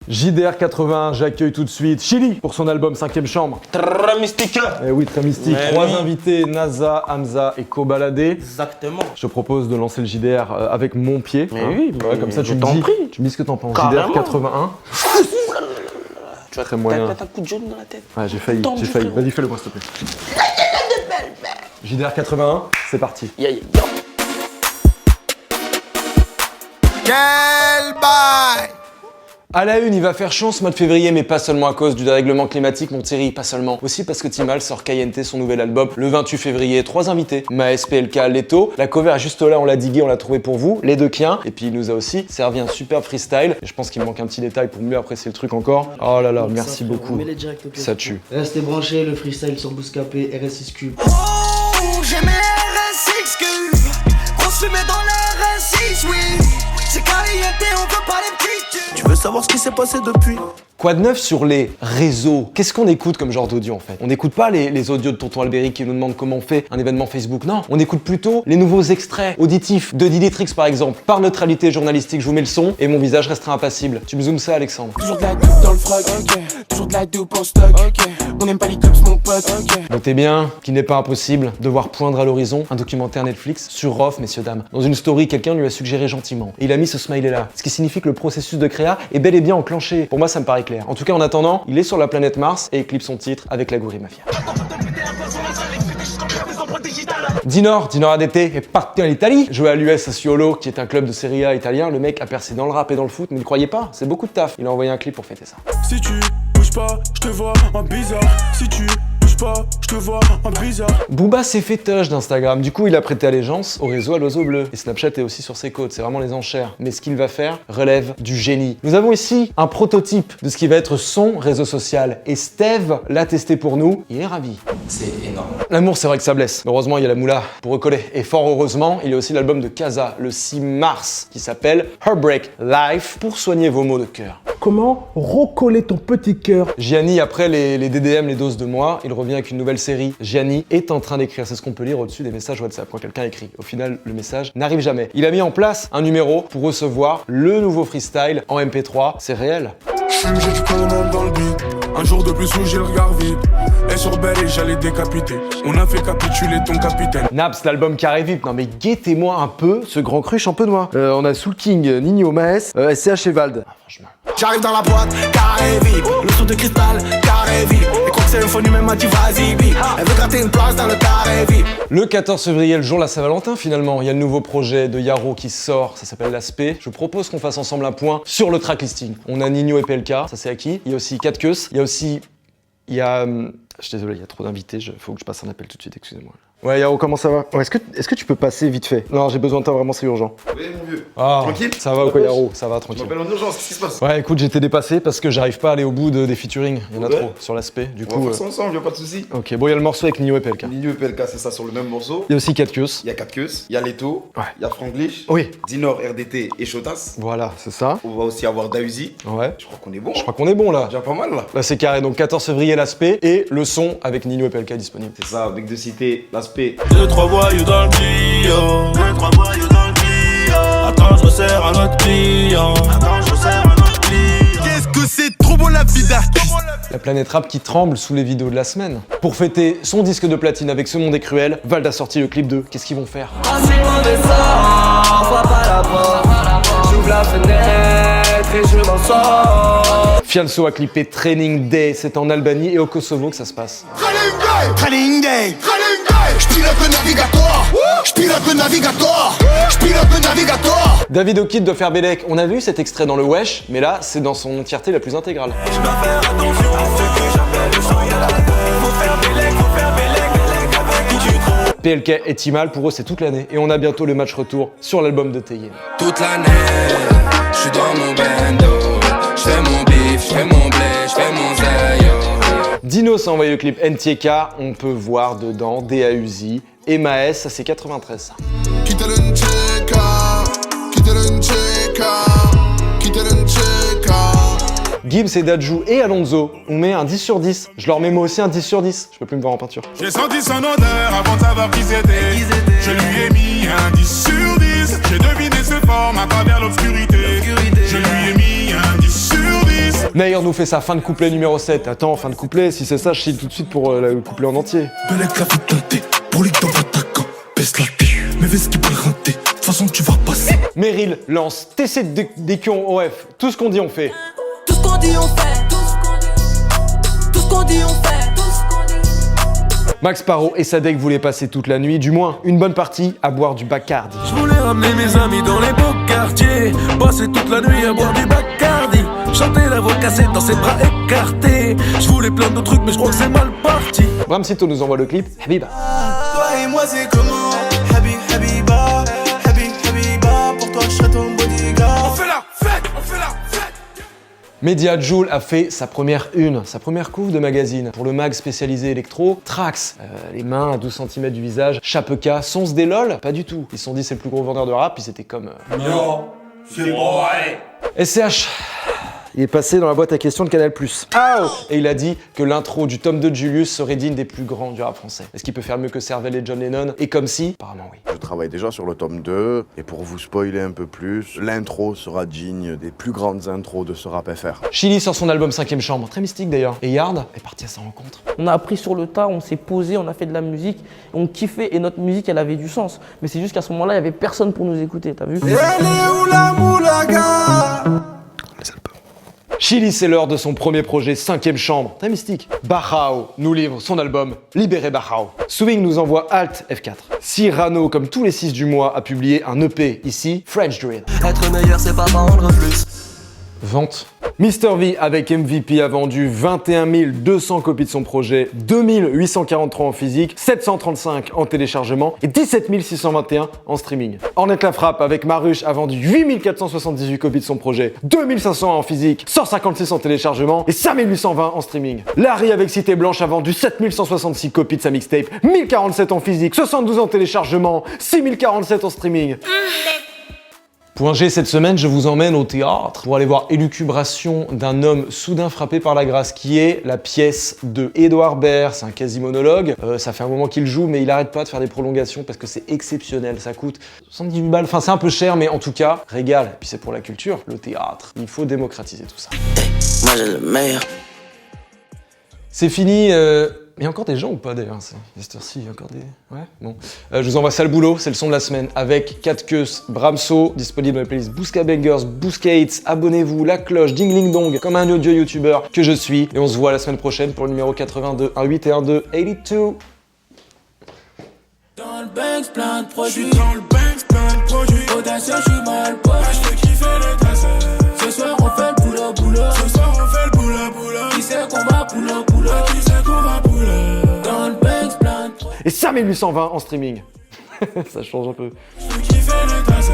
JDR 81, j'accueille tout de suite Chili pour son album 5ème chambre. Très mystique. Eh oui, très mystique. Mais 3 oui. invités, NASA, Hamza et Kobalade. Exactement. Je te propose de lancer le JDR avec mon pied. Mais oui, ouais, comme ça je tu me t'en dis. prie. Tu me dis ce que t'en penses. Carrément. JDR 81. Tu vas Très moyen. t'as un coup de jaune dans la tête. Ouais, j'ai failli, Tendu, j'ai failli. frérot. Vas-y, fais-le moi s'il te plaît. JDR 81, c'est parti. Yeah, yeah. Quel bail! À la une, il va faire chaud ce mois de février, mais pas seulement à cause du dérèglement climatique, mon Thierry, pas seulement. Aussi parce que Timal sort KNT, son nouvel album, le 28 février. 3 invités, Maes, PLK, Leto. La cover est juste là, on l'a digué, on l'a trouvé pour vous, les deux quiens. Et puis il nous a aussi servi un superbe freestyle. Et je pense qu'il me manque un petit détail pour mieux apprécier le truc encore. Oh là là, merci beaucoup. Mets-les direct au pied. Ça tue. Restez branchés, le freestyle sur Bouscapé, RS6 Cube. Oh, j'ai mes RS6 cubes. Grosse fumée dans les RS6, oui. C'est caliente, on veut pas les petits. Tu veux savoir ce qui s'est passé depuis? Quoi de neuf sur les réseaux? Qu'est-ce qu'on écoute comme genre d'audio en fait? On n'écoute pas les audios de Tonton Albéric qui nous demande comment on fait un événement Facebook, non. On écoute plutôt les nouveaux extraits auditifs de Diditrix par exemple. Par neutralité journalistique, je vous mets le son et mon visage restera impassible. Tu me zoomes ça Alexandre? Toujours de la dope dans le frog, ok. Toujours de la dope en stock, ok. On n'aime pas les cops, mon pote, ok. Notez bien qu'il n'est pas impossible de voir poindre à l'horizon un documentaire Netflix sur Rof, messieurs dames. Dans une story, quelqu'un lui a suggéré gentiment. Et il a mis ce smiley là. Ce qui signifie que le processus de créa est bel et bien enclenché. Pour moi, ça me paraît clair. En tout cas, en attendant, il est sur la planète Mars et éclipse son titre avec la Gourie Mafia. Dinor ADT est parti en Italie, jouer à l'US Sassuolo, qui est un club de Serie A italien. Le mec a percé dans le rap et dans le foot, mais ne croyez pas, c'est beaucoup de taf. Il a envoyé un clip pour fêter ça. Si tu bouges pas, je te vois en bizarre. Si tu bouges pas, je te vois en bizarre. Booba s'est fait touch d'Instagram, du coup il a prêté allégeance au réseau à l'oiseau bleu. Et Snapchat est aussi sur ses côtes, c'est vraiment les enchères. Mais ce qu'il va faire relève du génie. Nous avons ici un prototype de ce qui va être son réseau social. Et Steve l'a testé pour nous, il est ravi. C'est énorme. L'amour c'est vrai que ça blesse. Heureusement il y a la moula pour recoller. Et fort heureusement, il y a aussi l'album de Kaza, le 6 mars, qui s'appelle Heartbreak Life, pour soigner vos maux de cœur. Comment recoller ton petit cœur? Gianni, après les DDM, les doses de moi, il revient avec une nouvelle série. Gianni est en train d'écrire, c'est ce qu'on peut lire au-dessus des messages WhatsApp quand quelqu'un écrit. Au final, le message n'arrive jamais. Il a mis en place un numéro pour recevoir le nouveau freestyle en MP3. C'est réel. J'ai du commande dans le beat. Un jour de plus où j'ai le regard vide. Et sur Belle et j'allais décapiter. On a fait capituler ton capitaine. Naps, l'album Carré Vip. Non mais guettez-moi un peu ce grand cru champenois. On a Soul King, Nino, Maes, SCH et Vald. Ah, franchement. J'arrive dans la boîte, carré vip. Le son de cristal, carré vip. Et quand c'est symphonie, même m'a dit vas-y, vip. Elle veut gratter une place dans le carré vip. Le 14 février, le jour de la Saint-Valentin finalement, il y a le nouveau projet de Yaro qui sort, ça s'appelle L'Aspect. Je propose qu'on fasse ensemble un point sur le tracklisting. On a Nino et PLK, ça c'est acquis. Il y a aussi 4 queues, il y a aussi... Je suis désolé, il y a trop d'invités, faut que je passe un appel tout de suite, excusez-moi. Ouais, Yaro, comment ça va? Ouais, est-ce que tu peux passer vite fait? Non, j'ai besoin de toi, vraiment, c'est urgent. Oui, mon vieux. Ah, Tranquille? Ça va ou quoi, Yaro? Ça va, tranquille. Je m'appelle en urgence, qu'est-ce qui se passe? Ouais, écoute, j'étais dépassé parce que j'arrive pas à aller au bout des featuring. Il y en a Ouais. trop sur L'Aspect. Du On va coup. faire ça ensemble, y'a pas de soucis. Ok, bon, il y a le morceau avec Nino et PLK. Nino et PLK, c'est ça sur le même morceau. Il y a aussi 4 queues. Il y a 4 queues, il y a Leto, Ouais. il y a Franglish, Oui. Dinor, RDT et Shotas. Voilà, c'est ça. On va aussi avoir Dausi. Ouais. Je crois qu'on est bon. Je crois qu'on est bon là. Déjà pas mal là. Là, c'est carré. Donc 14 février, L'Aspect et le son avec Nino et PLK disponible. C'est ça, avec de citer l'aspect. 2-3 voyous dans le bio. 2-3 voyous dans le bio. Attends, je resserre un autre client. Qu'est-ce que c'est trop beau la vie d'artiste. La planète rap qui tremble sous les vidéos de la semaine. Pour fêter son disque de platine avec Ce Monde est cruel, Vald a sorti le clip de Qu'est-ce qu'ils vont faire? J'ouvre la fenêtre et je m'en sors. Fianso a clippé Training Day, c'est en Albanie et au Kosovo que ça se passe. Training day. J'pilote le navigatoire. J'pilote le navigatoire. J'pilote le navigatoire. David O'Kid de Ferbelek, on a vu cet extrait dans le Wesh, mais là c'est dans son entièreté la plus intégrale. Je dois faire attention à ce que j'appelle le sang. Faut faire Bélec avec qui tu trouves. PLK et Timal, pour eux c'est toute l'année. Et on a bientôt le match retour sur l'album de Tayem. Toute l'année, je suis dans mon bando. Je fais mon bif, je fais mon blé, je fais mon zayo. Dino s'est envoyé le clip NTK, on peut voir dedans DAUZI et Maes, ça c'est 93 ça. Gibbs et Dadju et Alonso, on met un 10 sur 10. Je leur mets moi aussi un 10 sur 10. Je peux plus me voir en peinture. J'ai senti son odeur avant de savoir qui c'était. Je lui ai mis un 10 sur 10. J'ai deviné ses formes à travers l'obscurité. Je lui ai mis un 10 sur 10. Nair nous fait sa fin de couplet numéro 7. Attends, fin de couplet, si c'est ça, je chie tout de suite pour le couplet en entier. Belle avec la vie teintée, pour les dans attaquant, baisse la tête, mais vis qui peut le rater, de toute façon tu vas passer. Meryl lance TC des Kions OF. Tout ce qu'on dit, on fait. Tout ce qu'on dit, on fait. Tout ce qu'on dit, on fait. Max Parot et Sadek voulaient passer toute la nuit, du moins une bonne partie, à boire du Bacardi. Je voulais ramener mes amis dans les beaux quartiers, passer toute la nuit à boire du Bacardi, chanter la voix cassée dans ses bras écartés. Je voulais plein de trucs mais je crois que c'est mal parti. Bram Sito nous envoie le clip Habiba. Toi et moi c'est comment? Habiba, Habiba, pour toi je serai ton bodyguard. On fait la fête, on fait la fête. Media Joule a fait sa première couve de magazine pour le mag spécialisé électro. Trax, les mains à 12 cm du visage. Chapeka, Sonce des LOL, pas du tout. Ils se sont dit c'est le plus gros vendeur de rap, puis c'était comme... Non, c'est vrai. SCH, il est passé dans la boîte à questions de Canal+. Et il a dit que l'intro du tome 2 de Julius serait digne des plus grands du rap français. Est-ce qu'il peut faire mieux que Servel et John Lennon? Et comme si, apparemment oui. Je travaille déjà sur le tome 2, et pour vous spoiler un peu plus, l'intro sera digne des plus grandes intros de ce rap FR. Chili sort son album 5ème chambre, très mystique d'ailleurs. Et Yard est parti à sa rencontre. On a appris sur le tas, on s'est posé, on a fait de la musique, on kiffait et notre musique elle avait du sens. Mais c'est juste qu'à ce moment-là, il y avait personne pour nous écouter, t'as vu? Chili, c'est l'heure de son premier projet 5ème chambre, très mystique. Bachao nous livre son album Libéré Bachao. Swing nous envoie Alt F4. Cyrano, comme tous les 6 du mois, a publié un EP, ici French Drill. Être meilleur c'est pas vendre plus. Vente. Mr V avec MVP a vendu 21 200 copies de son projet, 2843 en physique, 735 en téléchargement et 17 621 en streaming. Ornette La Frappe avec Maruche a vendu 8478 copies de son projet, 2500 en physique, 156 en téléchargement et 5820 en streaming. Larry avec Cité Blanche a vendu 7166 copies de sa mixtape, 1047 en physique, 72 en téléchargement, 6047 en streaming. Point G, cette semaine, je vous emmène au théâtre pour aller voir Élucubration d'un homme soudain frappé par la grâce, qui est la pièce de Édouard Baird. C'est un quasi-monologue. Ça fait un moment qu'il joue, mais il arrête pas de faire des prolongations parce que c'est exceptionnel. Ça coûte 78 balles. Enfin, c'est un peu cher, mais en tout cas, régal. Et puis c'est pour la culture, le théâtre. Il faut démocratiser tout ça. Moi j'ai le meilleur. C'est fini. Il y a encore des gens ou pas d'ailleurs? Ci, il y a encore des... Ouais, bon. Je vous envoie Sale Boulot, c'est le son de la semaine, avec 4 queues, Bramso, disponible dans les playlists Booska Bangers, Booskates, abonnez-vous, la cloche, ding ling dong, comme un audio youtubeur que je suis. Et on se voit la semaine prochaine pour le numéro 82, 18 et 12, 82. Dans le Banks, plein de produits. Dans le Banks, plein de produits. Audacieux, je suis mal poche. Je fais kiffer le tracé. Ce soir, on fait le boulot. Ce soir, on fait le boulot. Qui sait qu'on va boulot. Qui sait qu'on va boulot. Dans le Banks, plein de produits. Et 5820 en streaming. Ça change un peu. Je fais kiffer le tracé.